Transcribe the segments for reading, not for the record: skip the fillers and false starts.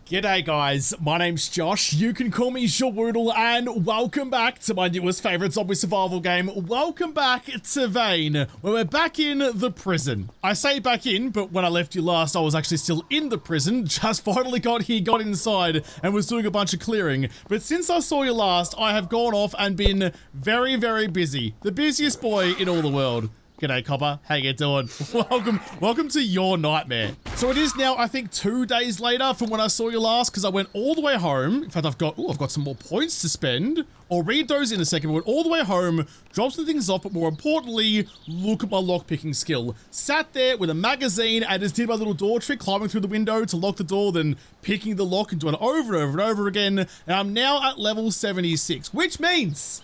G'day guys, my name's Josh, you can call me JaWoodle, and welcome back to my newest favourite zombie survival game. Welcome back to Vane, where we're back in the prison. I say back in, but when I left you last, I was actually still in the prison, just finally got here, got inside, and was doing a bunch of clearing. But since I saw you last, I have gone off and been very, very busy. The busiest boy in all the world. G'day, Copper. How you doing? Welcome to your nightmare. So it is now, I think, 2 days later from when I saw you last, because I went all the way home. In fact, I've got some more points to spend. I'll read those in a second. I went all the way home, dropped some things off, but more importantly, look at my lockpicking skill. Sat there with a magazine and just did my little door trick, climbing through the window to lock the door, then picking the lock and doing it over and over and over again. And I'm now at level 76, which means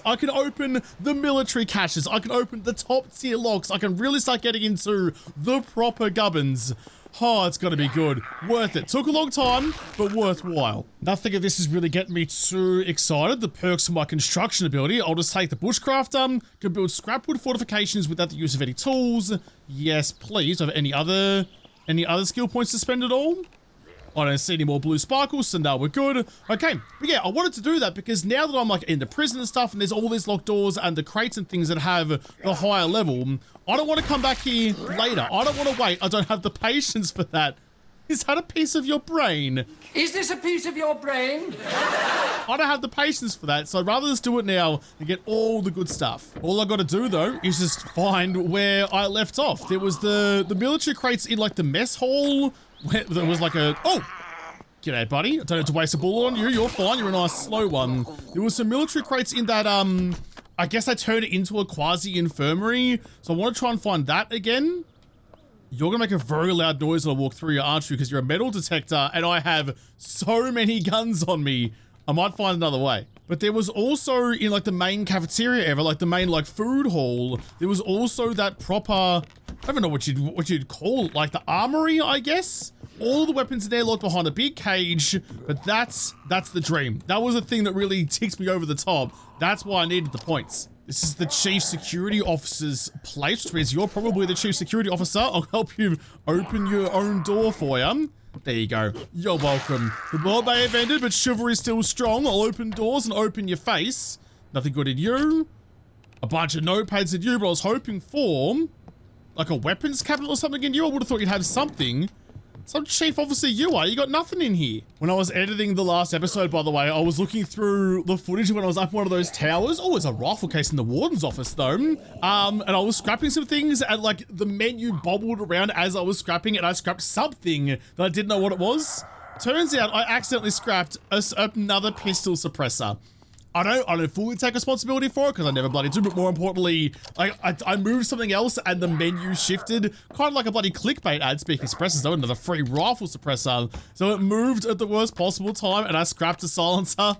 I can open the military caches, I can open the top tier locks, I can really start getting into the proper gubbins. Oh, it's gonna be good. Worth it. Took a long time, but worthwhile. Nothing of this is really getting me too excited. The perks of my construction ability, I'll just take the bushcrafter, can build scrapwood fortifications without the use of any tools. Yes, please. Do I have any other skill points to spend at all? I don't see any more blue sparkles, so now we're good. Okay, but yeah, I wanted to do that because now that I'm like in the prison and stuff, and there's all these locked doors and the crates and things that have the higher level, I don't want to come back here later. I don't want to wait. I don't have the patience for that. Is that a piece of your brain? Is this a piece of your brain? I don't have the patience for that, so I'd rather just do it now and get all the good stuff. All I got to do, though, is just find where I left off. There was the military crates in, like, the mess hall. There was like a... Oh! G'day, buddy. I don't have to waste a bullet on you. You're fine. You're a nice slow one. There was some military crates in that, I guess I turned it into a quasi-infirmary. So I want to try and find that again. You're going to make a very loud noise when I walk through you, aren't you? Because you're a metal detector and I have so many guns on me. I might find another way. But there was also in like the main cafeteria area, like the main like food hall, there was also that proper, I don't know what you'd call it, like the armory, I guess. All the weapons in there locked behind a big cage, but that's the dream. That was the thing that really ticks me over the top. That's why I needed the points. This is the chief security officer's place, which means you're probably the chief security officer. I'll help you open your own door for you. There you go. You're welcome. The world may have ended, but chivalry is still strong. I'll open doors and open your face. Nothing good in you. A bunch of notepads in you, but I was hoping for like a weapons cabinet or something in you. I would have thought you'd have something. Some chief officer you are. You got nothing in here. When I was editing the last episode, by the way, I was looking through the footage when I was up one of those towers. Oh, there's a rifle case in the warden's office though. And I was scrapping some things and like the menu bobbled around as I was scrapping and I scrapped something that I didn't know what it was. Turns out I accidentally scrapped another pistol suppressor. I don't fully take responsibility for it because I never bloody do, but more importantly, I moved something else and the menu shifted, kind of like a bloody clickbait ad, speaking of suppressors though, another free rifle suppressor. So it moved at the worst possible time and I scrapped a silencer.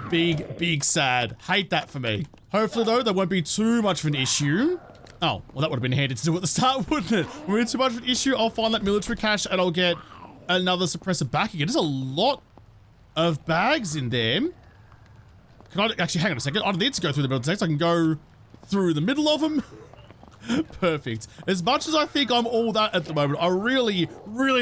Big sad. Hate that for me. Hopefully though, there won't be too much of an issue. Oh, well that would have been handy to do at the start, wouldn't it? When we're too much of an issue, I'll find that military cache and I'll get another suppressor back again. There's a lot of bags in there. Can I actually, hang on a second, I don't need to go through the middle text, I can go through the middle of them. Perfect. As much as I think I'm all that at the moment, I really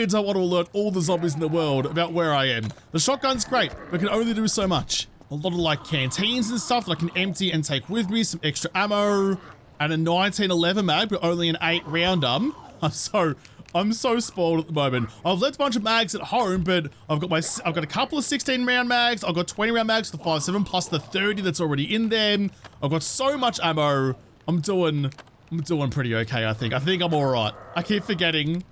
don't want to alert all the zombies in the world about where I am. The shotgun's great, but can only do so much. A lot of like canteens and stuff that I can empty and take with me, some extra ammo, and a 1911 mag, but only an 8 rounder. I'm so spoiled at the moment. I've left a bunch of mags at home, but I've got a couple of 16 round mags. I've got 20 round mags for the 5.7 plus the 30 that's already in there. I've got so much ammo. I'm doing pretty okay, I think. I think I'm all right. I keep forgetting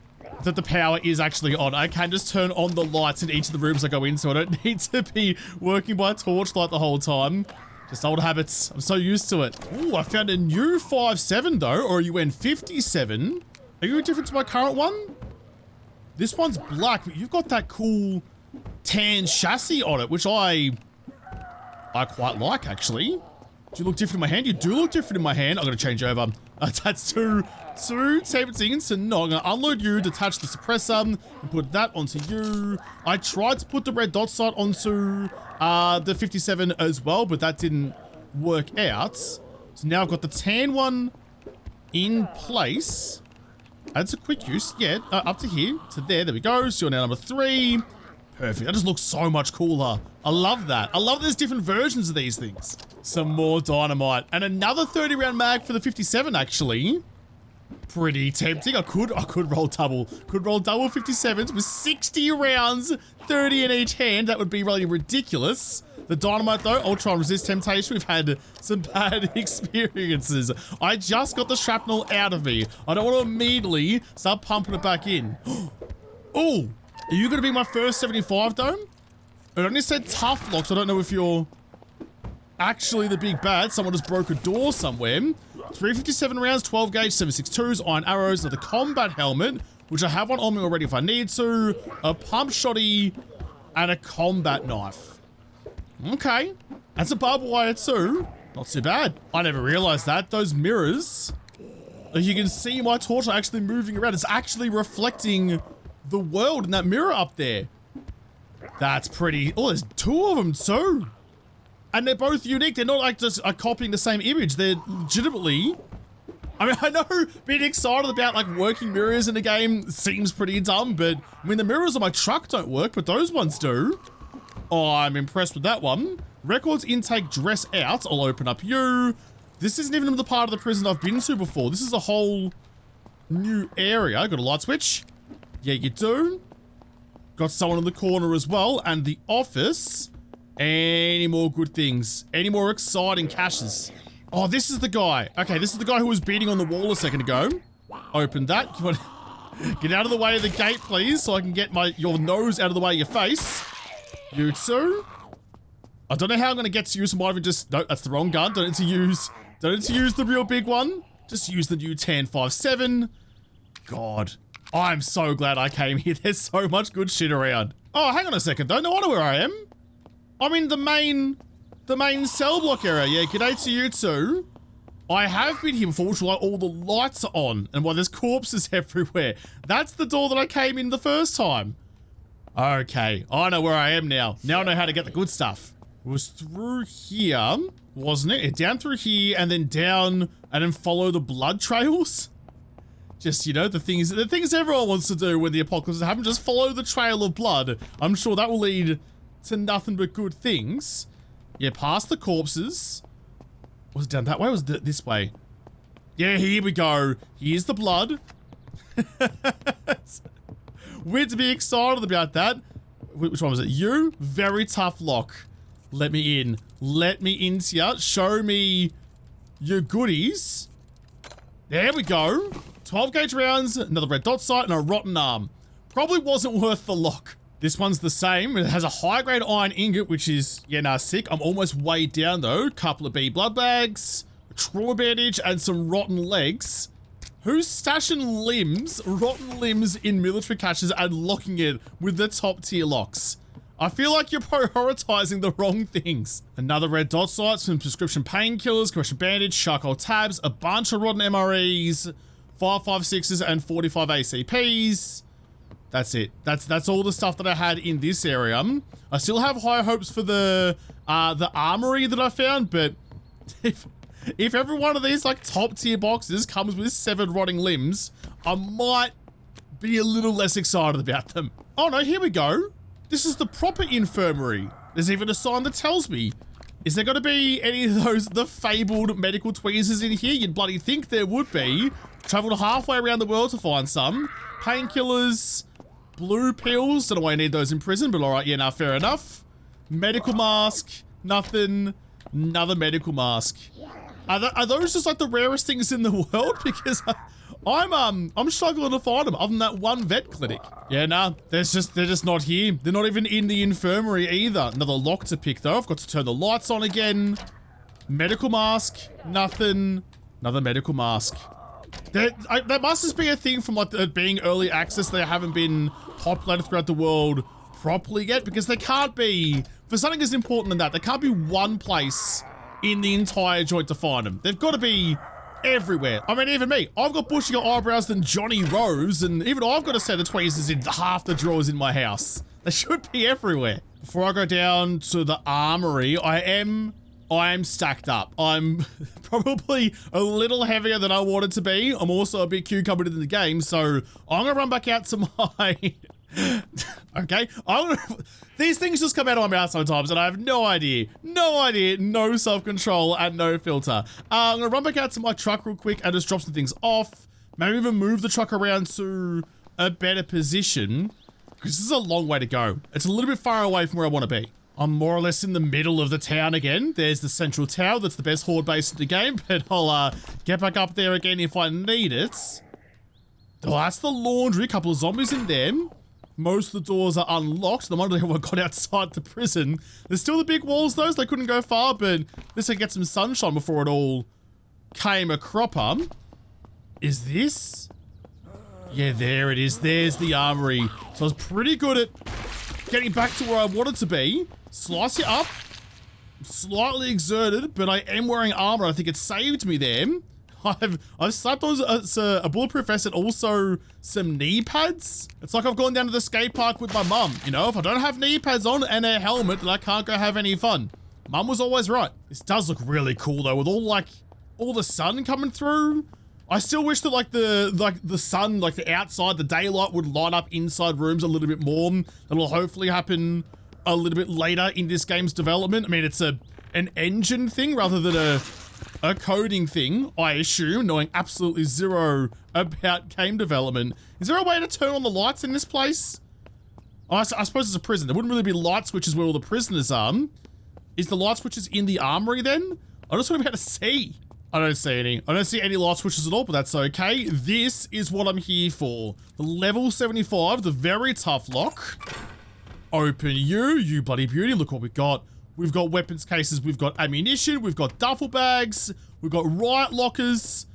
that the power is actually on. I can just turn on the lights in each of the rooms I go into. I don't need to be working by torchlight the whole time. Just old habits. I'm so used to it. Ooh, I found a new 5.7 though, or a UN 57. Are you different to my current one? This one's black, but you've got that cool tan chassis on it, which I quite like, actually. Do you look different in my hand? You do look different in my hand. I'm going to change over. That's too tempting to not. I'm going to unload you, detach the suppressor, and put that onto you. I tried to put the red dot sight onto the 57 as well, but that didn't work out. So now I've got the tan one in place. That's a quick use. Yeah, up to here, to there. There we go. So you're now number 3. Perfect. That just looks so much cooler. I love that. I love there's different versions of these things. Some more dynamite. And another 30-round mag for the 57, actually. Pretty tempting. I could roll double. Could roll double 57s with 60 rounds, 30 in each hand. That would be really ridiculous. The dynamite, though, I'll try and resist temptation. We've had some bad experiences. I just got the shrapnel out of me. I don't want to immediately start pumping it back in. Oh, are you going to be my first 75, Dome? It only said tough lock, so I don't know if you're actually the big bad. Someone just broke a door somewhere. 357 rounds, 12 gauge, 7.62s, iron arrows, another combat helmet, which I have one on me already if I need to, a pump shotty, and a combat knife. Okay, that's a barbed wire too. Not too bad. I never realized that. Those mirrors, you can see my torch actually moving around. It's actually reflecting the world in that mirror up there. That's pretty. Oh, there's 2 of them too. And they're both unique. They're not like just copying the same image. They're legitimately... I mean, I know being excited about like working mirrors in a game seems pretty dumb, but I mean, the mirrors on my truck don't work, but those ones do. Oh, I'm impressed with that one. Records intake dress out. I'll open up you. This isn't even the part of the prison I've been to before. This is a whole new area. Got a light switch. Yeah, you do. Got someone in the corner as well. And the office. Any more good things? Any more exciting caches? Oh, this is the guy. Okay, this is the guy who was beating on the wall a second ago. Open that. Get out of the way of the gate, please, so I can get your nose out of the way of your face. You too. I don't know how I'm going to get to you, so I might even just... No, that's the wrong gun. Don't need to use the real big one. Just use the new 10.57. God, I'm so glad I came here. There's so much good shit around. Oh, hang on a second, though. No wonder where I am. I'm in the main cell block area. Yeah, g'day to you too. I have been here before, which is why all the lights are on and why there's corpses everywhere. That's the door that I came in the first time. Okay, I know where I am now. Now I know how to get the good stuff. It was through here, wasn't it? Down through here and then down and then follow the blood trails. Just, you know, the things everyone wants to do when the apocalypse happens. Just follow the trail of blood. I'm sure that will lead to nothing but good things. Yeah, past the corpses. Was it down that way or was it this way? Yeah, here we go. Here's the blood. Weird to be excited about that. Which one was it? You? Very tough lock. Let me in. Let me into ya. Show me your goodies. There we go. 12 gauge rounds, another red dot sight, and a rotten arm. Probably wasn't worth the lock. This one's the same. It has a high grade iron ingot, which is, yeah, nah, sick. I'm almost weighed down though. Couple of B blood bags, a trauma bandage, and some rotten legs. Who's stashing limbs, rotten limbs in military caches and locking it with the top tier locks? I feel like you're prioritizing the wrong things. Another red dot sight, some prescription painkillers, compression bandage, charcoal tabs, a bunch of rotten MREs, 5.56s and 45 ACPs. That's it. That's all the stuff that I had in this area. I still have high hopes for the armory that I found, but if every one of these like top tier boxes comes with 7 rotting limbs, I might be a little less excited about them. Oh no, here we go. This is the proper infirmary. There's even a sign that tells me. Is there gonna be any of the fabled medical tweezers in here? You'd bloody think there would be. Traveled halfway around the world to find some. Painkillers, blue pills. Don't know why I need those in prison, but alright, yeah, nah, fair enough. Medical mask, nothing. Another medical mask. Are those just like the rarest things in the world? Because I'm struggling to find them other than that one vet clinic. Yeah, nah, they're just not here. They're not even in the infirmary either. Another lock to pick though. I've got to turn the lights on again. Medical mask, nothing. Another medical mask. That must just be a thing from like being early access. They haven't been populated throughout the world properly yet, because there can't be, for something as important than that, there can't be one place in the entire joint to find them. They've got to be everywhere. I mean, even me, I've got bushier eyebrows than Johnny Rose, and even I've got a set of tweezers in half the drawers in my house. They should be everywhere. Before I go down to the armory, I am I am stacked up. I'm probably a little heavier than I wanted to be. I'm also a bit cucumbered in the game, so I'm gonna run back out to my... Okay, these things just come out of my mouth sometimes and I have no idea, no self-control and no filter. I'm gonna run back out to my truck real quick and just drop some things off. Maybe even move the truck around to a better position, because this is a long way to go. It's a little bit far away from where I want to be. I'm more or less in the middle of the town again. There's the central tower. That's the best horde base in the game, but I'll get back up there again if I need it. Oh, that's the laundry. A couple of zombies in there. Most of the doors are unlocked. I'm wondering what got outside the prison. There's still the big walls though, so they couldn't go far, but at least I get some sunshine before it all came a cropper. Is this? Yeah, there it is. There's the armory. So I was pretty good at getting back to where I wanted to be. Slice it up. Slightly exerted, but I am wearing armor. I think it saved me there. I've slapped on a bulletproof vest and also some knee pads. It's like I've gone down to the skate park with my mum. You know, if I don't have knee pads on and a helmet, then I can't go have any fun. Mum was always right. This does look really cool though, with all the sun coming through. I still wish that the sun, like the outside, the daylight would light up inside rooms a little bit more. That'll hopefully happen a little bit later in this game's development. I mean, it's an engine thing rather than a coding thing, I assume, knowing absolutely zero about game development. Is there a way to turn on the lights in this place? Oh, I suppose it's a prison. There wouldn't really be light switches where all the prisoners are. Is the light switches in the armory then? I just want to be able to see. I don't see any. I don't see any light switches at all, but that's okay. This is what I'm here for. The level 75, the very tough lock. Open you bloody beauty. Look what we've got. We've got weapons cases, we've got ammunition, we've got duffel bags, we've got riot lockers.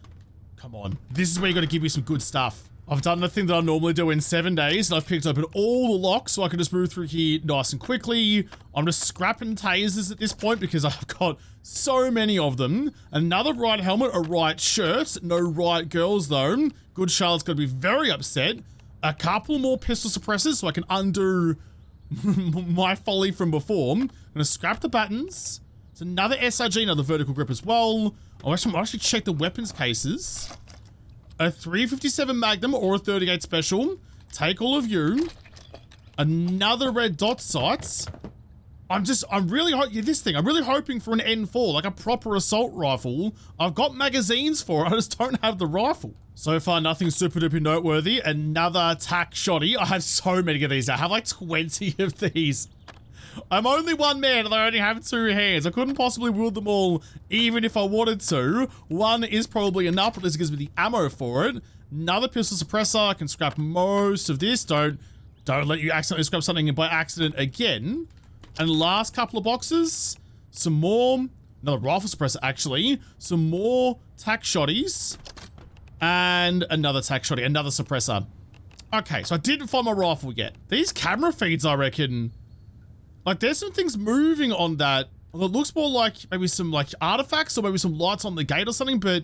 Come on. This is where you got to give me some good stuff. I've done the thing that I normally do in 7 days, and I've picked open all the locks so I can just move through here nice and quickly. I'm just scrapping tasers at this point because I've got so many of them. Another riot helmet, a riot shirt, no riot girls though. Good Charlotte's going to be very upset. A couple more pistol suppressors so I can undo my folly from before. I'm gonna scrap the buttons. It's another SRG, another vertical grip as well. I'll actually check the weapons cases. A 357 Magnum or a 38 Special. Take all of you. Another red dot sight. I'm really hoping for an N4, like a proper assault rifle. I've got magazines for it, I just don't have the rifle. So far, nothing super duper noteworthy. Another tack shotty. I have so many of these. I have like 20 of these. I'm only one man and I only have 2 hands. I couldn't possibly wield them all even if I wanted to. One is probably enough, but this gives me the ammo for it. Another pistol suppressor. I can scrap most of this. Don't let you accidentally scrap something by accident again. And last couple of boxes, some more, another rifle suppressor actually, some more tack shotties, and another tack shotty, another suppressor. Okay, so I didn't find my rifle yet. These camera feeds, I reckon, like there's some things moving on that. Well, it looks more like maybe some like artifacts or maybe some lights on the gate or something, but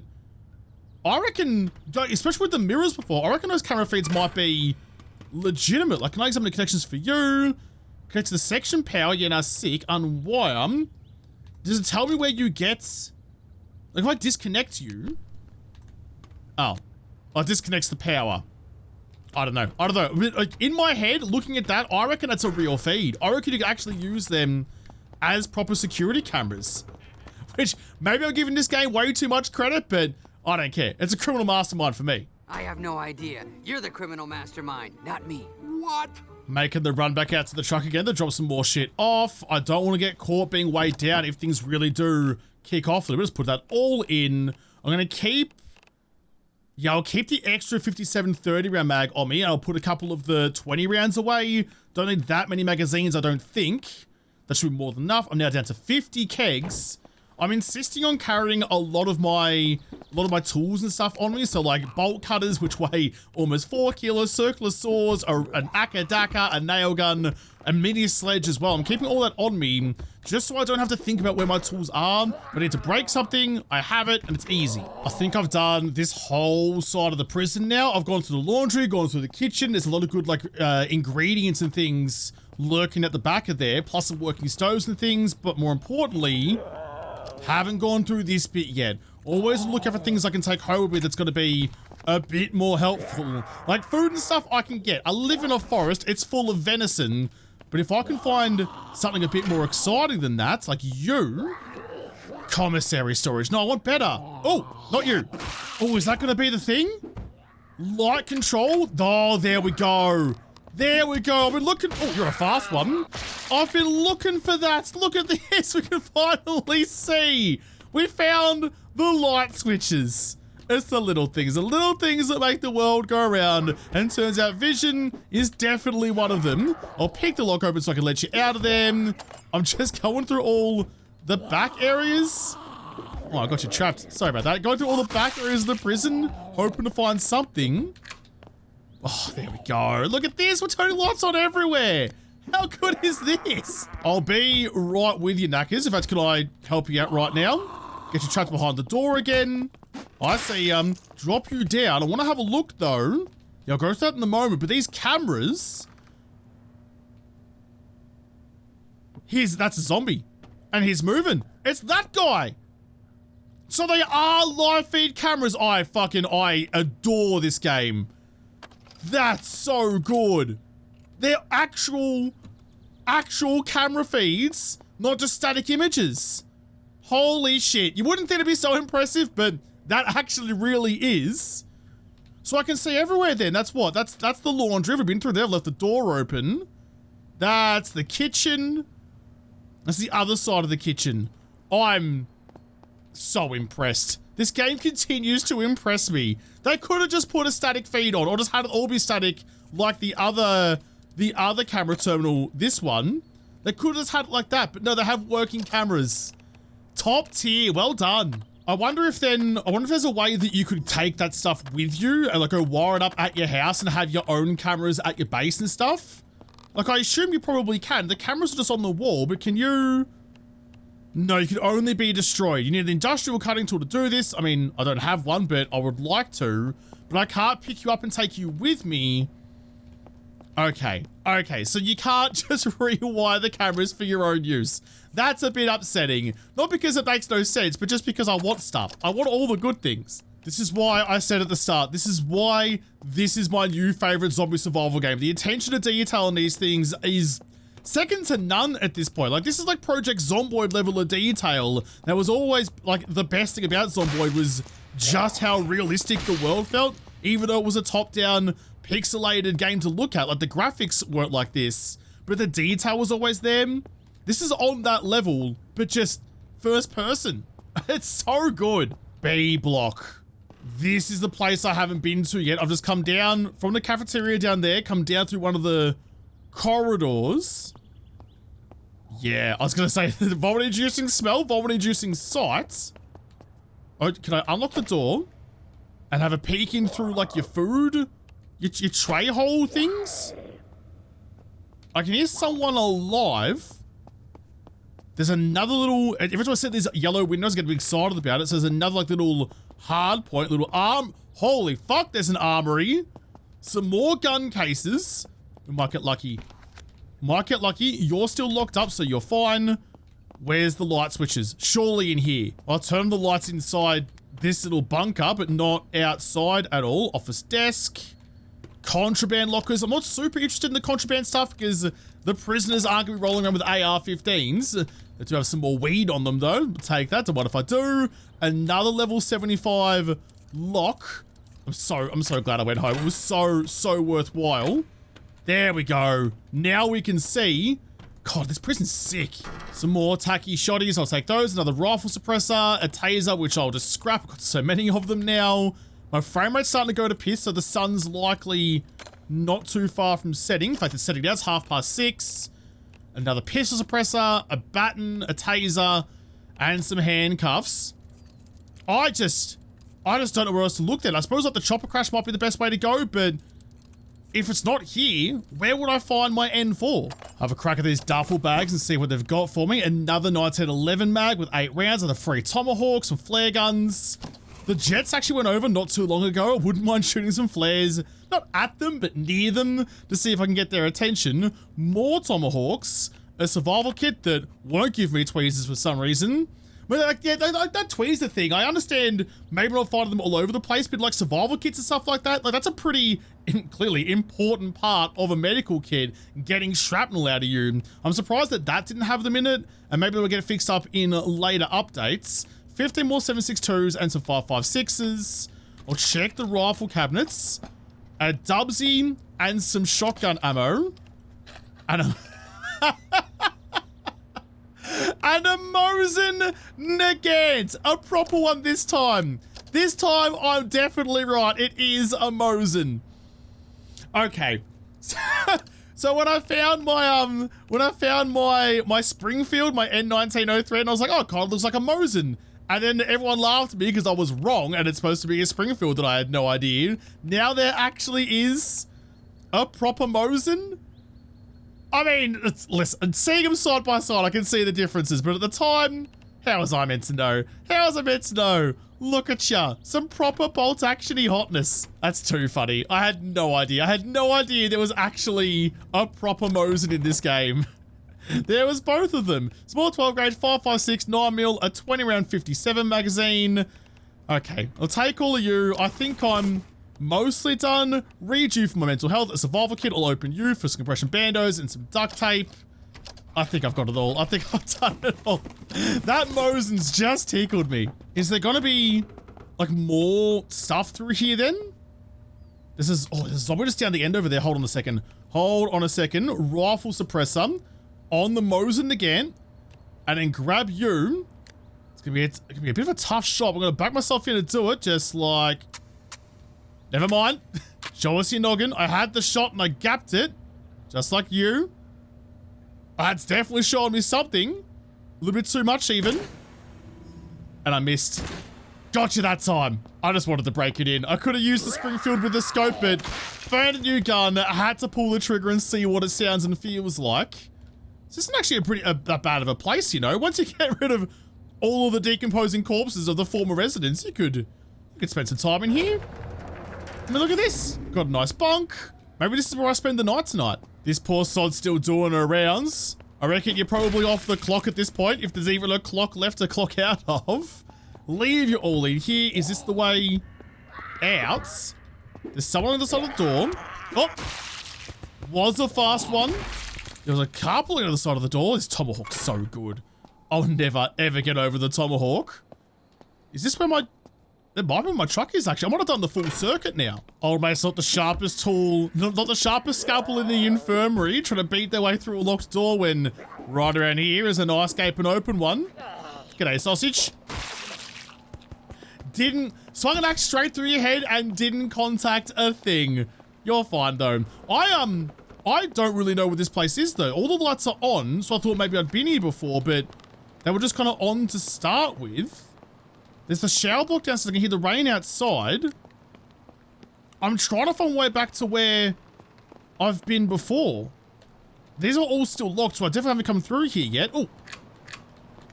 I reckon, especially with the mirrors before, I reckon those camera feeds might be legitimate. Like, can I examine the connections for you? Connect to the section power, yeah, now sick, unwire. Does it tell me where you get, like if I disconnect you? Oh, it disconnects the power. I don't know. Like in my head, looking at that, I reckon that's a real feed. I reckon you can actually use them as proper security cameras. Which, maybe I'm giving this game way too much credit, but I don't care. It's a criminal mastermind for me. I have no idea. You're the criminal mastermind, not me. What? Making the run back out to the truck again to drop some more shit off. I don't want to get caught being weighed down if things really do kick off. Let me just put that all in. I'm going to keep... Yeah, I'll keep the extra 57 30 round mag on me. I'll put a couple of the 20 rounds away. Don't need that many magazines, I don't think. That should be more than enough. I'm now down to 50 kegs. I'm insisting on carrying a lot of my tools and stuff on me. So like bolt cutters, which weigh almost 4 kilos, circular saws, an akadaka, a nail gun, a mini sledge as well. I'm keeping all that on me just so I don't have to think about where my tools are. I need to break something, I have it, and it's easy. I think I've done this whole side of the prison now. I've gone through the laundry, gone through the kitchen. There's a lot of good like ingredients and things lurking at the back of there, plus some working stoves and things. But more importantly, Haven't gone through this bit yet. Always look out for things I can take home with me that's going to be a bit more helpful. Like food and stuff I can get. I live in a forest. It's full of venison. But if I can find something a bit more exciting than that, like you... Commissary storage. No, I want better. Oh, not you. Oh, is that going to be the thing? Light control? Oh, there we go. There we go. I've been looking. Oh, you're a fast one. I've been looking for that. Look at this. We can finally see. We found the light switches. It's the little things that make the world go around. And turns out vision is definitely one of them. I'll pick the lock open so I can let you out of them. I'm just going through all the back areas. Oh, I got you trapped. Sorry about that. Going through all the back areas of the prison, hoping to find something. Oh, there we go. Look at this. We're turning lights on everywhere. How good is this? I'll be right with you, Knackers. In fact, can I help you out right now? Get you trapped behind the door again. I see, drop you down. I want to have a look, though. Yeah, I'll go through that in a moment, but these cameras... That's a zombie. And he's moving. It's that guy. So they are live feed cameras. I adore this game. That's so good. They're actual camera feeds, not just static images. Holy shit. You wouldn't think it'd be so impressive, but that actually really is. So I can see everywhere then. That's what? That's the laundry. We've been through there. I've left the door open. That's the kitchen. That's the other side of the kitchen. I'm so impressed. This game continues to impress me. They could have just put a static feed on or just had it all be static like the other camera terminal, this one. They could have just had it like that, but no, they have working cameras. Top tier, well done. I wonder if there's a way that you could take that stuff with you and like go wire it up at your house and have your own cameras at your base and stuff. Like, I assume you probably can. The cameras are just on the wall, but can you... No, you can only be destroyed. You need an industrial cutting tool to do this. I mean, I don't have one, but I would like to. But I can't pick you up and take you with me. Okay, so you can't just rewire the cameras for your own use. That's a bit upsetting. Not because it makes no sense, but just because I want stuff. I want all the good things. This is why I said at the start, this is why this is my new favorite zombie survival game. The attention to detail in these things is second to none at this point. Like, this is like Project ZOMBOID level of detail. That was always, like, the best thing about ZOMBOID was just how realistic the world felt, even though it was a top-down, pixelated game to look at. Like, the graphics weren't like this, but the detail was always there. This is on that level, but just first person. It's so good. B block. This is the place I haven't been to yet. I've just come down from the cafeteria down there, come down through one of the corridors. Yeah, I was gonna say the vomit-inducing smell, vomit-inducing sight. Oh, can I unlock the door and have a peek in through like your food, your tray hole things? I can hear someone alive. There's another little, every time I see these yellow windows, I get excited about it. So there's another like little hard point, little holy fuck, there's an armory. Some more gun cases. We might get lucky. Might get lucky. You're still locked up, so you're fine. Where's the light switches? Surely in here. I'll turn the lights inside this little bunker, but not outside at all. Office desk. Contraband lockers. I'm not super interested in the contraband stuff because the prisoners aren't going to be rolling around with AR-15s. They do have some more weed on them though. Take that. And what if I do? Another level 75 lock. I'm so glad I went home. It was so worthwhile. There we go. Now we can see. God, this prison's sick. Some more tacky shotties. I'll take those. Another rifle suppressor, a taser, which I'll just scrap. I've got so many of them now. My frame rate's starting to go to piss, so the sun's likely not too far from setting. In fact, it's setting down. It's 6:30. Another pistol suppressor, a baton, a taser, and some handcuffs. I just don't know where else to look then. I suppose like the chopper crash might be the best way to go, but if it's not here, where would I find my N4? Have a crack at these duffel bags and see what they've got for me. Another 1911 mag with 8 rounds and the 3 tomahawks, some flare guns. The jets actually went over not too long ago. I wouldn't mind shooting some flares, not at them, but near them to see if I can get their attention. More tomahawks, a survival kit that won't give me tweezers for some reason, But like, yeah, that tweeze the thing. I understand maybe not finding them all over the place, but like survival kits and stuff like that, like that's a pretty clearly important part of a medical kit, getting shrapnel out of you. I'm surprised that didn't have them in it, and maybe we'll get it fixed up in later updates. 15 more 7.62s and some 5.56s. I'll check the rifle cabinets. A Dubsy and some shotgun ammo. And a and a Mosin Nagant. A proper one this time. This time I'm definitely right. It is a Mosin. Okay. So when I found my my Springfield, my N1903, and I was like, oh, it kind of looks like a Mosin. And then everyone laughed at me because I was wrong and it's supposed to be a Springfield that I had no idea. Now there actually is a proper Mosin. I mean, listen, seeing them side by side, I can see the differences, but at the time, how was I meant to know? How was I meant to know? Look at ya, some proper bolt actiony hotness. That's too funny. I had no idea. I had no idea there was actually a proper Mosin in this game. There was both of them. Small 12 gauge, 5.56, 9mm, a 20 round 57 magazine. Okay, I'll take all of you. I think I'm mostly done. Read you for my mental health. A survival kit. I'll open you for some compression bandos and some duct tape. I think I've got it all. I think I've done it all. That Mosin's just tickled me. Is there gonna be like more stuff through here then? There's a zombie just down the end over there. Hold on a second. Hold on a second. Rifle suppressor on the Mosin again, and then grab you. It's gonna be a bit of a tough shot. I'm gonna back myself in to do it, just like. Never mind. Show us your noggin. I had the shot and I gapped it, just like you. That's definitely showing me something. A little bit too much even. And I missed. Gotcha that time. I just wanted to break it in. I could have used the Springfield with the scope, but found a new gun. I had to pull the trigger and see what it sounds and feels like. This isn't actually that bad of a place, you know. Once you get rid of all of the decomposing corpses of the former residents, you could spend some time in here. I mean, look at this. Got a nice bunk. Maybe this is where I spend the night tonight. This poor sod's still doing her rounds. I reckon you're probably off the clock at this point, if there's even a clock left to clock out of. Leave you all in here. Is this the way out? There's someone on the side of the door. Oh! Was a fast one. There was a couple on the other side of the door. This tomahawk's so good. I'll never, ever get over the tomahawk. Is this where my... That might be where my truck is, actually. I might have done the full circuit now. Old mate's not the sharpest tool, not the sharpest scalpel in the infirmary, trying to beat their way through a locked door when right around here is a nice gaping open one. G'day, sausage. Swung an axe straight through your head and didn't contact a thing. You're fine, though. I don't really know what this place is, though. All the lights are on, so I thought maybe I'd been here before, but they were just kind of on to start with. There's the shower block downstairs. I can hear the rain outside. I'm trying to find my way back to where I've been before. These are all still locked, so I definitely haven't come through here yet. Oh,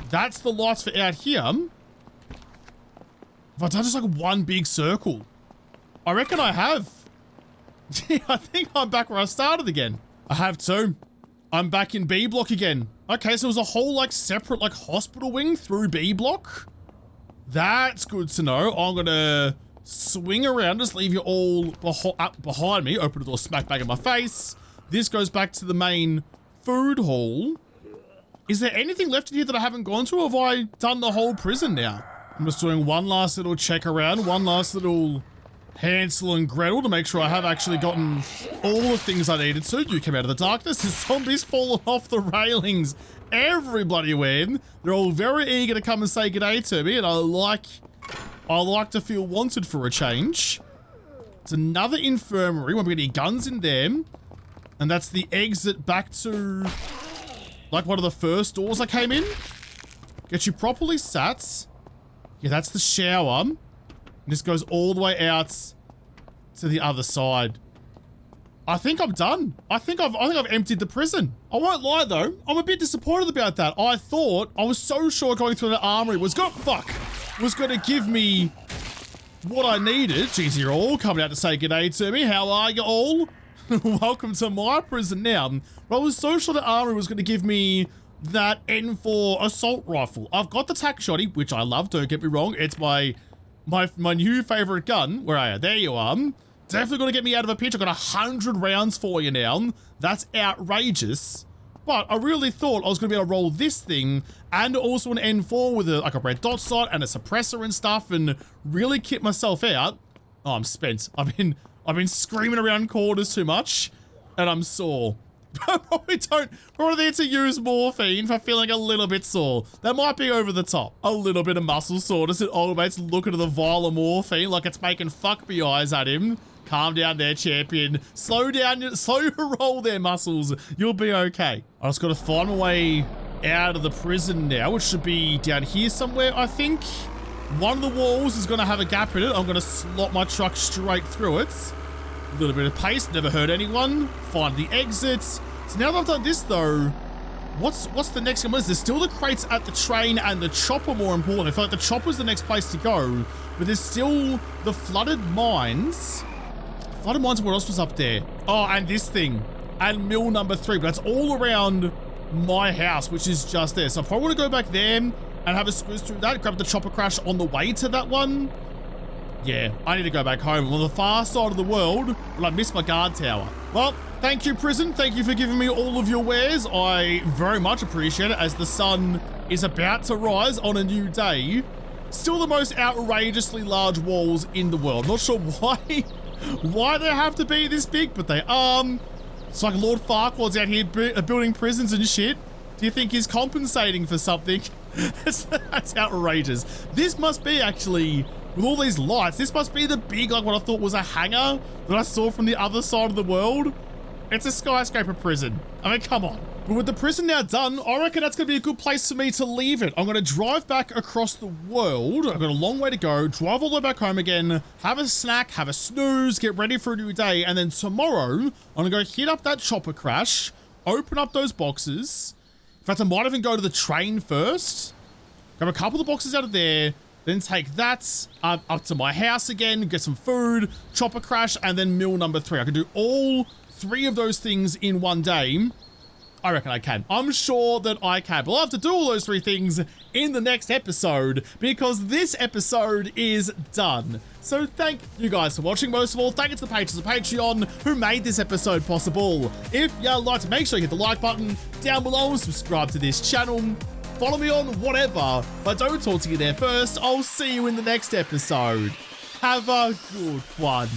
that's the lights for out here. Have I done just like one big circle? I reckon I have. I think I'm back where I started again. I have too. I'm back in B block again. Okay, so it was a whole like separate like hospital wing through B block. That's good to know. I'm gonna swing around, just leave you all behind me. Open the door, smack back in my face. This goes back to the main food hall. Is there anything left in here that I haven't gone to, or have I done the whole prison now? I'm just doing one last little check around, one last little Hansel and Gretel to make sure I have actually gotten all the things I needed to. You came out of the darkness. There's zombies falling off the railings every bloody when. They're all very eager to come and say g'day to me, and I like to feel wanted for a change. It's another infirmary. Won't be any guns in there. And that's the exit back to like one of the first doors I came in. Get you properly sat. Yeah, that's the shower. And this goes all the way out to the other side. I think I'm done. I think I've emptied the prison. I won't lie though. I'm a bit disappointed about that. I was so sure going through the armory was going to give me what I needed. Jeez, you're all coming out to say g'day to me. How are you all? Welcome to my prison now. But I was so sure the armory was going to give me that N4 assault rifle. I've got the tac shotty, which I love, don't get me wrong. It's my new favorite gun. Where are you? There you are. Definitely gonna get me out of a pinch. I've got 100 rounds for you now. That's outrageous. But I really thought I was gonna be able to roll this thing and also an N4 with like a red dot sight and a suppressor and stuff and really kit myself out. Oh, I'm spent. I've been screaming around corners too much and I'm sore. I probably need to use morphine for feeling a little bit sore. That might be over the top. A little bit of muscle soreness and old mate's looking at the vial of morphine like it's making fuck me eyes at him. Calm down there, champion. Slow your roll there, muscles. You'll be okay. I just gotta find my way out of the prison now, which should be down here somewhere, I think. One of the walls is gonna have a gap in it. I'm gonna slot my truck straight through it. A little bit of pace, never hurt anyone. Find the exit. So now that I've done this though, what's the next one? There's still the crates at the train and the chopper, more important. I feel like the chopper's the next place to go, but there's still the flooded mines. Flooded mines, what else was up there? Oh, and this thing. And mill number 3, but that's all around my house, which is just there. So I probably want to go back there and have a squeeze through that, grab the chopper crash on the way to that one. Yeah, I need to go back home. I'm on the far side of the world, but I missed my guard tower. Well, thank you, prison. Thank you for giving me all of your wares. I very much appreciate it as the sun is about to rise on a new day. Still the most outrageously large walls in the world. Not sure why they have to be this big, but they are. It's like Lord Farquaad's out here building prisons and shit. Do you think he's compensating for something? That's outrageous. This must be actually, with all these lights, this must be the big, like what I thought was a hangar that I saw from the other side of the world. It's a skyscraper prison. I mean, come on. But with the prison now done, I reckon that's going to be a good place for me to leave it. I'm going to drive back across the world. I've got a long way to go. Drive all the way back home again. Have a snack, have a snooze, get ready for a new day. And then tomorrow, I'm going to go hit up that chopper crash, open up those boxes. In fact, I might even go to the train first. Grab a couple of the boxes out of there. Then take that up to my house again, get some food, chopper crash, and then mill number 3. I can do all 3 of those things in one day. I reckon I can. I'm sure that I can. But I'll have to do all those 3 things in the next episode because this episode is done. So thank you guys for watching. Most of all, thank you to the patrons of Patreon who made this episode possible. If you liked, make sure you hit the like button down below and subscribe to this channel. Follow me on whatever, but don't talk to you there first. I'll see you in the next episode. Have a good one.